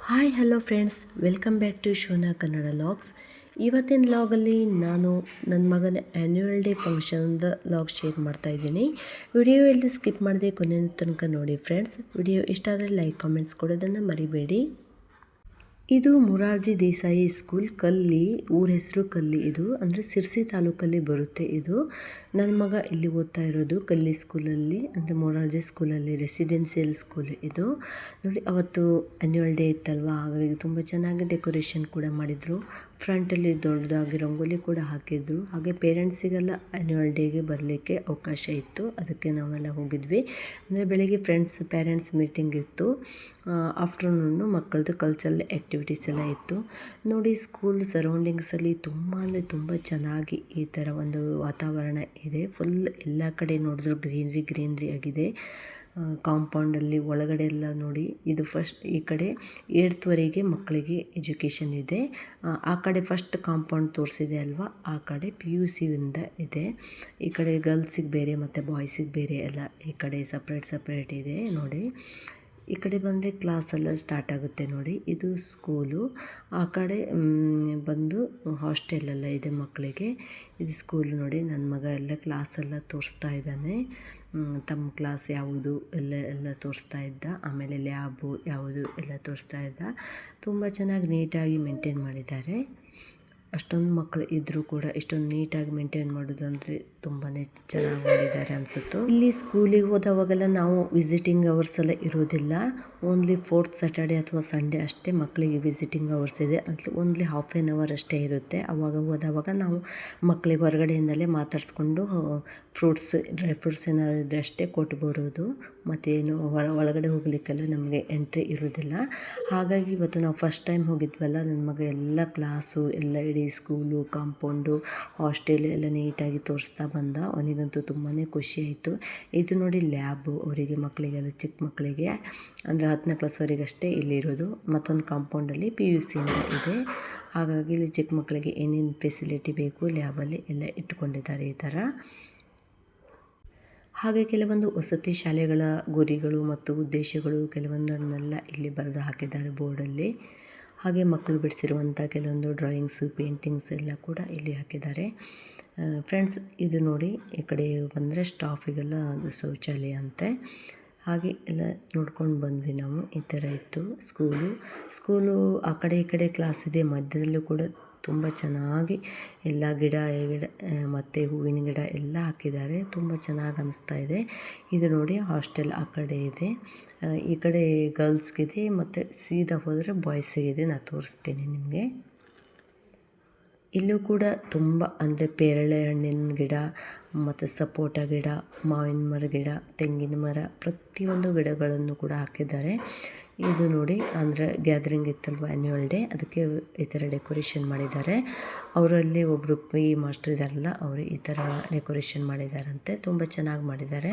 Hi hello friends, welcome back to Shona Kannada logs. ಇವತ್ತಿನ ಲಾಗಲ್ಲಿ ನಾನು ನನ್ನ ಮಗನ ಆ್ಯನ್ಯುವಲ್ ಡೇ ಫಂಕ್ಷನ್ದ ಲಾಗ್ ಶೇರ್ ಮಾಡ್ತಾ ಇದ್ದೀನಿ. ವಿಡಿಯೋ ಎಲ್ಲಿ ಸ್ಕಿಪ್ ಮಾಡದೆ ಕೊನೆ ತನಕ ನೋಡಿ ಫ್ರೆಂಡ್ಸ್. ವಿಡಿಯೋ ಇಷ್ಟ ಆದರೆ ಲೈಕ್ ಕಾಮೆಂಟ್ಸ್ ಕೊಡೋದನ್ನು ಮರಿಬೇಡಿ. ಇದು ಮೊರಾರ್ಜಿ ದೇಸಾಯಿ ಸ್ಕೂಲ್, ಕಲ್ಲಿ, ಊರ ಹೆಸರು ಕಲ್ಲಿ. ಇದು ಅಂದರೆ ಸಿರ್ಸಿ ತಾಲೂಕಲ್ಲಿ ಬರುತ್ತೆ. ಇದು ನನ್ನ ಮಗ ಇಲ್ಲಿ ಓದ್ತಾ ಇರೋದು ಕಲ್ಲಿ ಸ್ಕೂಲಲ್ಲಿ, ಅಂದರೆ ಮೊರಾರ್ಜಿ ಸ್ಕೂಲಲ್ಲಿ, ರೆಸಿಡೆನ್ಸಿಯಲ್ ಸ್ಕೂಲ್ ಇದು. ನೋಡಿ, ಅವತ್ತು ಆ್ಯನ್ಯುವಲ್ ಡೇ ಇತ್ತಲ್ವ, ಹಾಗಾಗಿ ತುಂಬ ಚೆನ್ನಾಗಿ ಡೆಕೋರೇಷನ್ ಕೂಡ ಮಾಡಿದರು. ಫ್ರಂಟಲ್ಲಿ ದೊಡ್ಡದಾಗಿ ರಂಗೋಲಿ ಕೂಡ ಹಾಕಿದ್ರು. ಹಾಗೆ ಪೇರೆಂಟ್ಸಿಗೆಲ್ಲ ಆ್ಯನ್ಯುವಲ್ ಡೇಗೆ ಬರಲಿಕ್ಕೆ ಅವಕಾಶ ಇತ್ತು, ಅದಕ್ಕೆ ನಾವೆಲ್ಲ ಹೋಗಿದ್ವಿ. ಅಂದರೆ ಬೆಳಿಗ್ಗೆ ಪೇರೆಂಟ್ಸ್ ಮೀಟಿಂಗ್ ಇತ್ತು, ಆಫ್ಟರ್ನೂನು ಮಕ್ಕಳದ್ದು ಕಲ್ಚರಲ್ ಆ್ಯಕ್ಟಿವಿಟೀಸ್ ಎಲ್ಲ ಇತ್ತು. ನೋಡಿ, ಸ್ಕೂಲ್ ಸರೌಂಡಿಂಗ್ಸಲ್ಲಿ ತುಂಬ ಅಂದರೆ ತುಂಬ ಚೆನ್ನಾಗಿ ಈ ಥರ ಒಂದು ವಾತಾವರಣ ಇದೆ. ಫುಲ್ ಎಲ್ಲ ಕಡೆ ನೋಡಿದ್ರು ಗ್ರೀನ್ರಿ ಆಗಿದೆ. ಕಾಂಪೌಂಡಲ್ಲಿ ಒಳಗಡೆ ಎಲ್ಲ ನೋಡಿ, ಇದು ಫಸ್ಟ್ ಈ ಕಡೆ 8th ಮಕ್ಕಳಿಗೆ ಎಜುಕೇಷನ್ ಇದೆ. ಆ ಕಡೆ ಫಸ್ಟ್ ಕಾಂಪೌಂಡ್ ತೋರಿಸಿದೆ ಅಲ್ವಾ, ಆ ಕಡೆ PUC ಇಂದ ಇದೆ. ಈ ಕಡೆ ಗರ್ಲ್ಸಿಗೆ ಬೇರೆ ಮತ್ತು ಬಾಯ್ಸಿಗೆ ಬೇರೆ ಎಲ್ಲ ಈ ಕಡೆ ಸಪ್ರೇಟ್ ಇದೆ ನೋಡಿ. ಈ ಕಡೆ ಬಂದರೆ ಕ್ಲಾಸೆಲ್ಲ ಸ್ಟಾರ್ಟ್ ಆಗುತ್ತೆ ನೋಡಿ. ಇದು ಸ್ಕೂಲು. ಆ ಕಡೆ ಬಂದು ಹಾಸ್ಟೆಲೆಲ್ಲ ಇದೆ ಮಕ್ಕಳಿಗೆ. ಇದು ಸ್ಕೂಲ್ ನೋಡಿ. ನನ್ನ ಮಗ ಎಲ್ಲ ಕ್ಲಾಸೆಲ್ಲ ತೋರಿಸ್ತಾ ಇದ್ದಾನೆ. ತಮ್ಮ ಕ್ಲಾಸ್ ಯಾವುದು ಎಲ್ಲ ತೋರಿಸ್ತಾ ಇದ್ದ. ಆಮೇಲೆ ಲ್ಯಾಬು ಯಾವುದು ಎಲ್ಲ ತೋರಿಸ್ತಾ ಇದ್ದ. ತುಂಬ ಚೆನ್ನಾಗಿ ನೀಟಾಗಿ ಮೇಂಟೈನ್ ಮಾಡಿದ್ದಾರೆ. ಅಷ್ಟೊಂದು ಮಕ್ಕಳು ಇದ್ದರೂ ಕೂಡ ಇಷ್ಟೊಂದು ನೀಟಾಗಿ ಮೇಂಟೈನ್ ಮಾಡೋದು ಅಂದರೆ ತುಂಬಾ ಚೆನ್ನಾಗಿ ಮಾಡಿದ್ದಾರೆ ಅನಿಸುತ್ತೆ. ಇಲ್ಲಿ ಸ್ಕೂಲಿಗೆ ಹೋದವಾಗೆಲ್ಲ ನಾವು ವಿಸಿಟಿಂಗ್ ಅವರ್ಸ್ ಎಲ್ಲ ಇರೋದಿಲ್ಲ. ಓನ್ಲಿ 4th ಸ್ಯಾಟರ್ಡೆ ಅಥವಾ ಸಂಡೇ ಅಷ್ಟೇ ಮಕ್ಕಳಿಗೆ ವಿಸಿಟಿಂಗ್ ಅವರ್ಸ್ ಇದೆ. ಅಲ್ಲಿ ಓನ್ಲಿ ½ ಅಷ್ಟೇ ಇರುತ್ತೆ. ಅವಾಗ ಹೋದವಾಗ ನಾವು ಮಕ್ಕಳಿಗೆ ಹೊರಗಡೆಯಿಂದಲೇ ಮಾತಾಡಿಸ್ಕೊಂಡು ಡ್ರೈ ಫ್ರೂಟ್ಸ್ ಏನಾದರೂ ಇದ್ದರೆ ಅಷ್ಟೇ ಕೊಟ್ಟು ಬರೋದು. ಮತ್ತೇನು ಒಳಗಡೆ ಹೋಗಲಿಕ್ಕೆಲ್ಲ ನಮಗೆ ಎಂಟ್ರಿ ಇರೋದಿಲ್ಲ. ಹಾಗಾಗಿ ಇವತ್ತು ನಾವು ಫಸ್ಟ್ ಟೈಮ್ ಹೋಗಿದ್ವಲ್ಲ, ನನ್ನ ಮಗ ಎಲ್ಲ ಕ್ಲಾಸು ಎಲ್ಲ ಇಡೀ ಸ್ಕೂಲು, ಕಾಂಪೌಂಡು, ಹಾಸ್ಟೆಲ್ ಎಲ್ಲ ನೀಟಾಗಿ ತೋರಿಸ್ತಾ ಬಂದ. ಅವನಿಗಂತೂ ತುಂಬಾ ಖುಷಿ ಆಯಿತು. ಇದು ನೋಡಿ ಲ್ಯಾಬು ಅವರಿಗೆ, ಮಕ್ಕಳಿಗೆಲ್ಲ, ಚಿಕ್ಕ ಮಕ್ಕಳಿಗೆ ಅಂದರೆ 10ನೇ ಕ್ಲಾಸ್ವರೆಗೆ ಅಷ್ಟೇ ಇಲ್ಲಿರೋದು. ಮತ್ತೊಂದು ಕಾಂಪೌಂಡಲ್ಲಿ PUC ಇಂದ ಇದೆ. ಹಾಗಾಗಿ ಇಲ್ಲಿ ಚಿಕ್ಕ ಮಕ್ಕಳಿಗೆ ಏನೇನು ಫೆಸಿಲಿಟಿ ಬೇಕು ಲ್ಯಾಬಲ್ಲಿ ಎಲ್ಲ ಇಟ್ಕೊಂಡಿದ್ದಾರೆ ಈ ಥರ. ಹಾಗೆ ಕೆಲವೊಂದು ವಸತಿ ಶಾಲೆಗಳ ಗುರಿಗಳು ಮತ್ತು ಉದ್ದೇಶಗಳು ಕೆಲವೊಂದನ್ನೆಲ್ಲ ಇಲ್ಲಿ ಬರೆದು ಹಾಕಿದ್ದಾರೆ ಬೋರ್ಡಲ್ಲಿ. ಹಾಗೆ ಮಕ್ಕಳು ಬಿಡಿಸಿರುವಂಥ ಕೆಲವೊಂದು ಡ್ರಾಯಿಂಗ್ಸು, ಪೇಂಟಿಂಗ್ಸು ಎಲ್ಲ ಕೂಡ ಇಲ್ಲಿ ಹಾಕಿದ್ದಾರೆ. ಫ್ರೆಂಡ್ಸ್, ಇದು ನೋಡಿ, ಈ ಕಡೆ ಬಂದರೆ ಸ್ಟಾಫಿಗೆಲ್ಲ ಅದು ಶೌಚಾಲಯ ಅಂತೆ. ಹಾಗೆ ಎಲ್ಲ ನೋಡ್ಕೊಂಡು ಬಂದ್ವಿ ನಾವು. ಈ ಥರ ಇತ್ತು ಸ್ಕೂಲು. ಆ ಕಡೆ ಈ ಕಡೆ ಕ್ಲಾಸ್ ಇದೆ. ಮಧ್ಯದಲ್ಲೂ ಕೂಡ ತುಂಬ ಚೆನ್ನಾಗಿ ಎಲ್ಲ ಗಿಡ ಮತ್ತು ಹೂವಿನ ಗಿಡ ಎಲ್ಲ ಹಾಕಿದ್ದಾರೆ. ತುಂಬ ಚೆನ್ನಾಗಿ ಅನಿಸ್ತಾ ಇದೆ. ಇದು ನೋಡಿ, ಹಾಸ್ಟೆಲ್ ಆ ಕಡೆ ಇದೆ. ಈ ಕಡೆ ಗರ್ಲ್ಸ್ಗಿದೆ ಮತ್ತು ಸೀದಾ ಹೋದರೆ ಬಾಯ್ಸಿಗಿದೆ. ನಾನು ತೋರಿಸ್ತೀನಿ ನಿಮಗೆ. ಇಲ್ಲೂ ಕೂಡ ತುಂಬ ಅಂದರೆ ಪೇರಳೆ ಹಣ್ಣಿನ ಗಿಡ ಮತ್ತು ಸಪೋಟ ಗಿಡ, ಮಾವಿನ ಮರ ಗಿಡ, ತೆಂಗಿನ ಮರ, ಪ್ರತಿಯೊಂದು ಗಿಡಗಳನ್ನು ಕೂಡ ಹಾಕಿದ್ದಾರೆ. ಇದು ನೋಡಿ, ಅಂದರೆ ಗ್ಯಾದರಿಂಗ್ ಇತ್ತಲ್ವ ಆ್ಯನ್ಯುವಲ್ ಡೇ, ಅದಕ್ಕೆ ಈ ಥರ ಡೆಕೋರೇಷನ್ ಮಾಡಿದ್ದಾರೆ. ಅವರಲ್ಲಿ ಒಬ್ಬರು PE ಮಾಸ್ಟರ್ ಇದ್ದಾರಲ್ಲ, ಅವರು ಈ ಥರ ಡೆಕೋರೇಷನ್ ಮಾಡಿದ್ದಾರಂತೆ. ತುಂಬ ಚೆನ್ನಾಗಿ ಮಾಡಿದ್ದಾರೆ.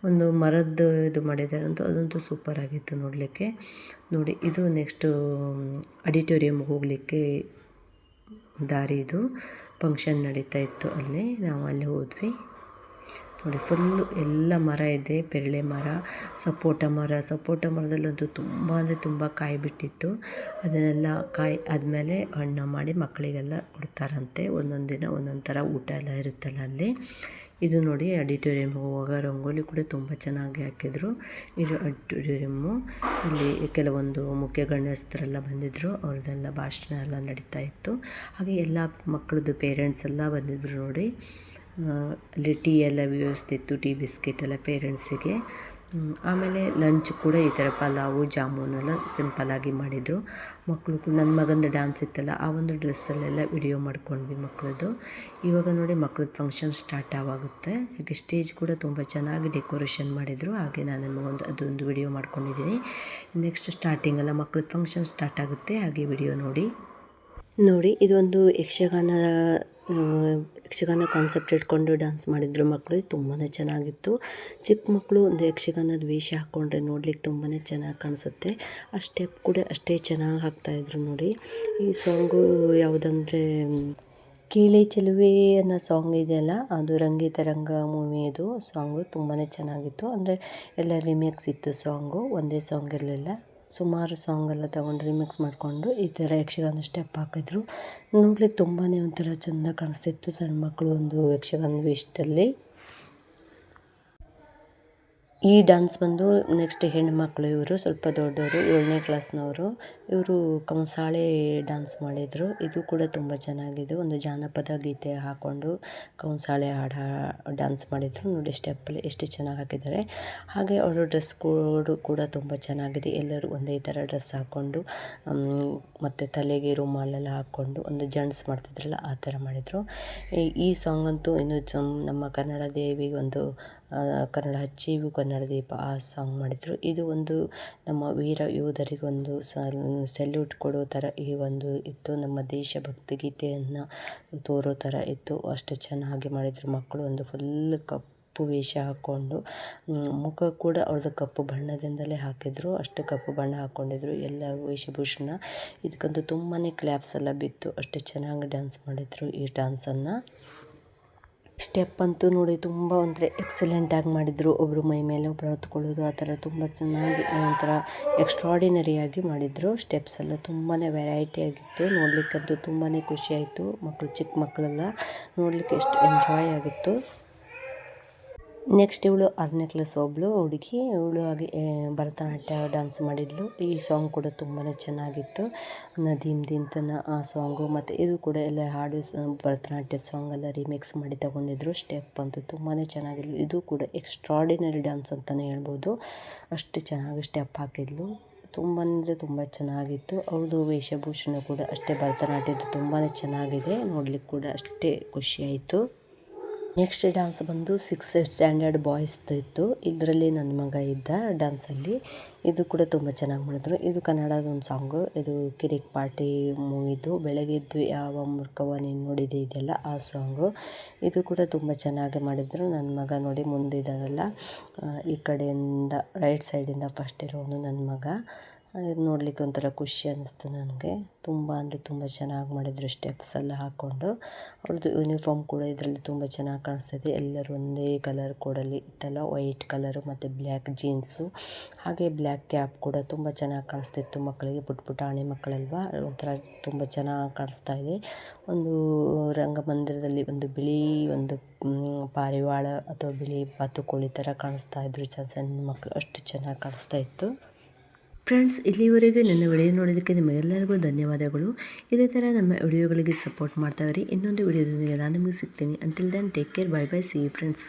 ಒಂದು ಮರದ್ದು ಇದು ಮಾಡಿದ್ದಾರಂತೂ, ಅದಂತೂ ಸೂಪರಾಗಿತ್ತು ನೋಡಲಿಕ್ಕೆ. ನೋಡಿ, ಇದು ನೆಕ್ಸ್ಟು ಆಡಿಟೋರಿಯಮ್ಗೆ ಹೋಗಲಿಕ್ಕೆ ದಾರಿ. ಇದು ಫಂಕ್ಷನ್ ನಡೀತಾ ಇತ್ತು ಅಲ್ಲಿ, ನಾವು ಅಲ್ಲಿ ಹೋದ್ವಿ. ನೋಡಿ, ಫುಲ್ಲು ಎಲ್ಲ ಮರ ಇದೆ. ಪೇರಳೆ ಮರ, ಸಪೋಟ ಮರದಲ್ಲಂತೂ ತುಂಬ ಅಂದರೆ ತುಂಬ ಕಾಯಿ ಬಿಟ್ಟಿತ್ತು. ಅದನ್ನೆಲ್ಲ ಕಾಯಿ ಆದಮೇಲೆ ಹಣ್ಣು ಮಾಡಿ ಮಕ್ಕಳಿಗೆಲ್ಲ ಕೊಡ್ತಾರಂತೆ. ಒಂದೊಂದು ದಿನ ಒಂದೊಂದು ಥರ ಊಟ ಎಲ್ಲ ಇರುತ್ತಲ್ಲ ಅಲ್ಲಿ. ಇದು ನೋಡಿ, ಆಡಿಟೋರಿಯಮ್ ಹೋಗುವಾಗ ರಂಗೋಲಿ ಕೂಡ ತುಂಬ ಚೆನ್ನಾಗಿ ಹಾಕಿದರು. ಇದು ಆಡಿಟೋರಿಯಮ್ಮು. ಇಲ್ಲಿ ಕೆಲವೊಂದು ಮುಖ್ಯ ಗಣ್ಯಸ್ಥರೆಲ್ಲ ಬಂದಿದ್ದರು. ಅವ್ರದ್ದೆಲ್ಲ ಭಾಷಣ ಎಲ್ಲ ನಡೀತಾ ಇತ್ತು. ಹಾಗೆ ಎಲ್ಲ ಮಕ್ಕಳದ್ದು ಪೇರೆಂಟ್ಸ್ ಎಲ್ಲ ಬಂದಿದ್ದರು ನೋಡಿ. ಅಲ್ಲಿ ಟೀ ಎಲ್ಲ ವ್ಯವಸ್ಥೆ ಇತ್ತು, ಟೀ ಬಿಸ್ಕೆಟ್ ಎಲ್ಲ ಪೇರೆಂಟ್ಸಿಗೆ. ಆಮೇಲೆ ಲಂಚ್ ಕೂಡ ಈ ಥರ ಪಲಾವು, ಜಾಮೂನೆಲ್ಲ ಸಿಂಪಲ್ಲಾಗಿ ಮಾಡಿದರು. ಮಕ್ಕಳು, ನನ್ನ ಮಗಂದು ಡ್ಯಾನ್ಸ್ ಇತ್ತಲ್ಲ, ಆ ಒಂದು ಡ್ರೆಸ್ಸಲ್ಲೆಲ್ಲ ವಿಡಿಯೋ ಮಾಡ್ಕೊಂಡ್ವಿ ಮಕ್ಕಳದ್ದು. ಇವಾಗ ನೋಡಿ, ಮಕ್ಕಳದ್ದು ಫಂಕ್ಷನ್ ಸ್ಟಾರ್ಟ್ ಆಗುತ್ತೆ. ಹಾಗೆ ಸ್ಟೇಜ್ ಕೂಡ ತುಂಬ ಚೆನ್ನಾಗಿ ಡೆಕೋರೇಷನ್ ಮಾಡಿದರು. ಹಾಗೆ ನಾನು ಅದೊಂದು ವಿಡಿಯೋ ಮಾಡ್ಕೊಂಡಿದ್ದೀನಿ. ನೆಕ್ಸ್ಟ್ ಸ್ಟಾರ್ಟಿಂಗೆಲ್ಲ ಮಕ್ಕಳದ್ದು ಫಂಕ್ಷನ್ ಸ್ಟಾರ್ಟ್ ಆಗುತ್ತೆ. ಹಾಗೆ ವಿಡಿಯೋ ನೋಡಿ. ಇದೊಂದು ಯಕ್ಷಗಾನ ಕಾನ್ಸೆಪ್ಟ್ ಇಟ್ಕೊಂಡು ಡ್ಯಾನ್ಸ್ ಮಾಡಿದ್ರು ಮಕ್ಕಳು. ತುಂಬಾ ಚೆನ್ನಾಗಿತ್ತು. ಚಿಕ್ಕ ಮಕ್ಕಳು ಒಂದು ಯಕ್ಷಗಾನದ ವೇಷ ಹಾಕ್ಕೊಂಡ್ರೆ ನೋಡ್ಲಿಕ್ಕೆ ತುಂಬಾ ಚೆನ್ನಾಗಿ ಕಾಣಿಸುತ್ತೆ. ಆ ಸ್ಟೆಪ್ ಕೂಡ ಅಷ್ಟೇ ಚೆನ್ನಾಗಿ ಹಾಕ್ತಾಯಿದ್ರು ನೋಡಿ. ಈ ಸಾಂಗು ಯಾವುದಂದರೆ ಕೇಳಿ ಚೆಲುವೆ ಅನ್ನೋ ಸಾಂಗ್ ಇದೆಯಲ್ಲ, ಅದು ರಂಗಿತರಂಗ ಮೂವಿದು ಸಾಂಗು. ತುಂಬಾ ಚೆನ್ನಾಗಿತ್ತು. ಅಂದರೆ ಎಲ್ಲ ರಿಮೇಕ್ಸ್ ಇತ್ತು ಸಾಂಗು, ಒಂದೇ ಸಾಂಗ್ ಇರಲಿಲ್ಲ. ಸುಮಾರು ಸಾಂಗೆಲ್ಲ ತಗೊಂಡು ರಿಮಿಕ್ಸ್ ಮಾಡಿಕೊಂಡು ಈ ಥರ ಯಕ್ಷಗಾನ ಸ್ಟೆಪ್ ಹಾಕಿದ್ರು. ನೋಡ್ಲಿಕ್ಕೆ ತುಂಬಾ ಒಂಥರ ಚೆಂದ ಕಾಣಿಸ್ತಿತ್ತು. ಸಣ್ಣ ಮಕ್ಕಳು ಒಂದು ಯಕ್ಷಗಾನ ವೇಷದಲ್ಲಿ. ಈ ಡ್ಯಾನ್ಸ್ ಬಂದು ನೆಕ್ಸ್ಟ್ ಹೆಣ್ಮಕ್ಳು, ಇವರು ಸ್ವಲ್ಪ ದೊಡ್ಡವರು, 7ನೇ ಕ್ಲಾಸ್ನವರು. ಇವರು ಕಂಸಾಳೆ ಡ್ಯಾನ್ಸ್ ಮಾಡಿದರು. ಇದು ಕೂಡ ತುಂಬ ಚೆನ್ನಾಗಿದೆ. ಒಂದು ಜಾನಪದ ಗೀತೆ ಹಾಕ್ಕೊಂಡು ಕಂಸಾಳೆ ಡ್ಯಾನ್ಸ್ ಮಾಡಿದರು. ನೋಡಿ ಸ್ಟೆಪ್ಪಲ್ಲಿ ಎಷ್ಟು ಚೆನ್ನಾಗಿ ಹಾಕಿದ್ದಾರೆ. ಹಾಗೆ ಅವರ ಡ್ರೆಸ್ ಕೋಡ್ ಕೂಡ ತುಂಬ ಚೆನ್ನಾಗಿದೆ. ಎಲ್ಲರೂ ಒಂದೇ ಥರ ಡ್ರೆಸ್ ಹಾಕ್ಕೊಂಡು ಮತ್ತು ತಲೆಗೆ ರುಮಾಲೆಲ್ಲ ಹಾಕ್ಕೊಂಡು ಒಂದು ಜೆಂಟ್ಸ್ ಮಾಡ್ತಿದ್ರಲ್ಲ ಆ ಥರ ಮಾಡಿದರು. ಈ ಸಾಂಗ್ ಅಂತೂ ಇನ್ನು ನಮ್ಮ ಕನ್ನಡ ದೇವಿಗೆ ಒಂದು ಕನ್ನಡ ಹಚ್ಚಿವು ಕನ್ನಡ ದೀಪ ಆ ಸಾಂಗ್ ಮಾಡಿದರು. ಇದು ಒಂದು ನಮ್ಮ ವೀರ ಯೋಧರಿಗೆ ಒಂದು ಸೆಲ್ಯೂಟ್ ಕೊಡೋ ಥರ ಈ ಒಂದು ಇತ್ತು. ನಮ್ಮ ದೇಶಭಕ್ತಿ ಗೀತೆಯನ್ನು ತೋರೋ ಥರ ಇತ್ತು. ಅಷ್ಟು ಚೆನ್ನಾಗಿ ಮಾಡಿದರು. ಮಕ್ಕಳು ಒಂದು ಫುಲ್ ಕಪ್ಪು ವೇಷ ಹಾಕ್ಕೊಂಡು, ಮುಖ ಕೂಡ ಅವ್ರದ್ದು ಕಪ್ಪು ಬಣ್ಣದಿಂದಲೇ ಹಾಕಿದ್ರು. ಅಷ್ಟು ಕಪ್ಪು ಬಣ್ಣ ಹಾಕ್ಕೊಂಡಿದ್ರು ಎಲ್ಲ ವೇಷಭೂಷಣ. ಇದಕ್ಕಂತೂ ತುಂಬಾ ಕ್ಲ್ಯಾಪ್ಸ್ ಎಲ್ಲ ಬಿತ್ತು. ಅಷ್ಟು ಚೆನ್ನಾಗಿ ಡ್ಯಾನ್ಸ್ ಮಾಡಿದರು ಈ ಡ್ಯಾನ್ಸನ್ನು. ಸ್ಟೆಪ್ ಅಂತೂ ನೋಡಿ ತುಂಬ ಒಂಥರ ಎಕ್ಸಲೆಂಟಾಗಿ ಮಾಡಿದರು. ಒಬ್ಬರು ಮೈ ಮೇಲೆ ಒಬ್ಬರು ಹೊತ್ಕೊಳ್ಳೋದು ಆ ಥರ ತುಂಬ ಚೆನ್ನಾಗಿ ಒಂಥರ ಎಕ್ಸ್ಟ್ರಾಡಿನರಿಯಾಗಿ ಮಾಡಿದರು. ಸ್ಟೆಪ್ಸ್ ಎಲ್ಲ ತುಂಬಾ ವೆರೈಟಿ ಆಗಿತ್ತು. ನೋಡಲಿಕ್ಕಂತೂ ತುಂಬಾ ಖುಷಿಯಾಯಿತು. ಮಕ್ಕಳು ಚಿಕ್ಕ ಮಕ್ಕಳೆಲ್ಲ ನೋಡಲಿಕ್ಕೆ ಎಷ್ಟು ಎಂಜಾಯ್ ಆಗಿತ್ತು. ನೆಕ್ಸ್ಟ್ ಇವಳು 6ನೇ ಕ್ಲಾಸ್ ಒಬ್ಬಳು ಹುಡುಗಿ. ಇವಳು ಹಾಗೆ ಭರತನಾಟ್ಯ ಡ್ಯಾನ್ಸ್ ಮಾಡಿದ್ಲು. ಈ ಸಾಂಗ್ ಕೂಡ ತುಂಬಾ ಚೆನ್ನಾಗಿತ್ತು. ನದೀಮ್ ದಿಂತನ ಆ ಸಾಂಗು ಮತ್ತು ಇದು ಕೂಡ ಎಲ್ಲ ಹಾಡು ಭರತನಾಟ್ಯದ ಸಾಂಗ್ ಎಲ್ಲ ರಿಮಿಕ್ಸ್ ಮಾಡಿ ತಗೊಂಡಿದ್ರು. ಸ್ಟೆಪ್ ಅಂತೂ ತುಂಬಾ ಚೆನ್ನಾಗಿದ್ಲು. ಇದು ಕೂಡ ಎಕ್ಸ್ಟ್ರಾಡಿನರಿ ಡ್ಯಾನ್ಸ್ ಅಂತಲೇ ಹೇಳ್ಬೋದು. ಅಷ್ಟು ಚೆನ್ನಾಗಿ ಸ್ಟೆಪ್ ಹಾಕಿದ್ಲು. ತುಂಬ ಅಂದರೆ ತುಂಬ ಚೆನ್ನಾಗಿತ್ತು. ಅವ್ರದ್ದು ವೇಷಭೂಷಣ ಕೂಡ ಅಷ್ಟೇ ಭರತನಾಟ್ಯದ್ದು ತುಂಬಾ ಚೆನ್ನಾಗಿದೆ. ನೋಡ್ಲಿಕ್ಕೆ ಕೂಡ ಅಷ್ಟೇ ಖುಷಿಯಾಯಿತು. ನೆಕ್ಸ್ಟ್ ಡ್ಯಾನ್ಸ್ ಬಂದು 6th ಸ್ಟ್ಯಾಂಡರ್ಡ್ ಬಾಯ್ಸ್ದು ಇತ್ತು. ಇದರಲ್ಲಿ ನನ್ನ ಮಗ ಇದ್ದ ಡ್ಯಾನ್ಸಲ್ಲಿ. ಇದು ಕೂಡ ತುಂಬ ಚೆನ್ನಾಗಿ ಮಾಡಿದ್ರು. ಇದು ಕನ್ನಡದ ಒಂದು ಸಾಂಗು. ಇದು ಕಿರಿಕ್ ಪಾರ್ಟಿ ಮೂವಿದು ಬೆಳಗ್ಗೆದ್ದು ಯಾವ ಮೂರ್ಖವ ನೀನು ನೋಡಿದೆ ಇದೆಲ್ಲ ಆ ಸಾಂಗು. ಇದು ಕೂಡ ತುಂಬ ಚೆನ್ನಾಗಿ ಮಾಡಿದರು. ನನ್ನ ಮಗ ನೋಡಿ ಮುಂದಿದ್ದಾರಲ್ಲ ಈ ಕಡೆಯಿಂದ ರೈಟ್ ಸೈಡಿಂದ ಫಸ್ಟ್ ಇರೋನು ನನ್ನ ಮಗ. ಇದು ನೋಡಲಿಕ್ಕೆ ಒಂಥರ ಖುಷಿ ಅನ್ನಿಸ್ತು ನನಗೆ. ತುಂಬ ಅಂದರೆ ತುಂಬ ಚೆನ್ನಾಗಿ ಮಾಡಿದರು ಸ್ಟೆಪ್ಸ್ ಎಲ್ಲ ಹಾಕ್ಕೊಂಡು. ಅವ್ರದ್ದು ಯೂನಿಫಾರ್ಮ್ ಕೂಡ ಇದರಲ್ಲಿ ತುಂಬ ಚೆನ್ನಾಗಿ ಕಾಣಿಸ್ತಿದೆ. ಎಲ್ಲರೂ ಒಂದೇ ಕಲರ್ ಕೋಡಲ್ಲಿ ಇತ್ತಲ್ಲ, ವೈಟ್ ಕಲರು ಮತ್ತು ಬ್ಲ್ಯಾಕ್ ಜೀನ್ಸು ಹಾಗೆ ಬ್ಲ್ಯಾಕ್ ಕ್ಯಾಪ್ ಕೂಡ ತುಂಬ ಚೆನ್ನಾಗಿ ಕಾಣಿಸ್ತಿತ್ತು ಮಕ್ಕಳಿಗೆ. ಪುಟಾಣಿ ಮಕ್ಕಳಲ್ವಾ, ಒಂಥರ ತುಂಬ ಚೆನ್ನಾಗಿ ಕಾಣಿಸ್ತಾ ಇದೆ. ಒಂದು ರಂಗಮಂದಿರದಲ್ಲಿ ಒಂದು ಬಿಳಿ ಒಂದು ಪಾರಿವಾಳ ಅಥವಾ ಬಿಳಿ ಬಾತುಕೋಳಿ ಥರ ಕಾಣಿಸ್ತಾ ಇದ್ರು ಸಣ್ಣ ಸಣ್ಣ ಮಕ್ಕಳು. ಅಷ್ಟು ಚೆನ್ನಾಗಿ ಕಾಣಿಸ್ತಾ ಇತ್ತು. ಫ್ರೆಂಡ್ಸ್, ಇಲ್ಲಿವರೆಗೆ ನನ್ನ ವಿಡಿಯೋ ನೋಡೋದಕ್ಕೆ ನಿಮಗೆಲ್ಲರಿಗೂ ಧನ್ಯವಾದಗಳು. ಇದೇ ಥರ ನಮ್ಮ ವಿಡಿಯೋಗಳಿಗೆ ಸಪೋರ್ಟ್ ಮಾಡ್ತಾ ಇರಿ. ಇನ್ನೊಂದು ವಿಡಿಯೋದೊಂದಿಗೆ ನಾನು ನಿಮಗೆ ಸಿಗ್ತೀನಿ. Until then take care, bye bye, see you friends.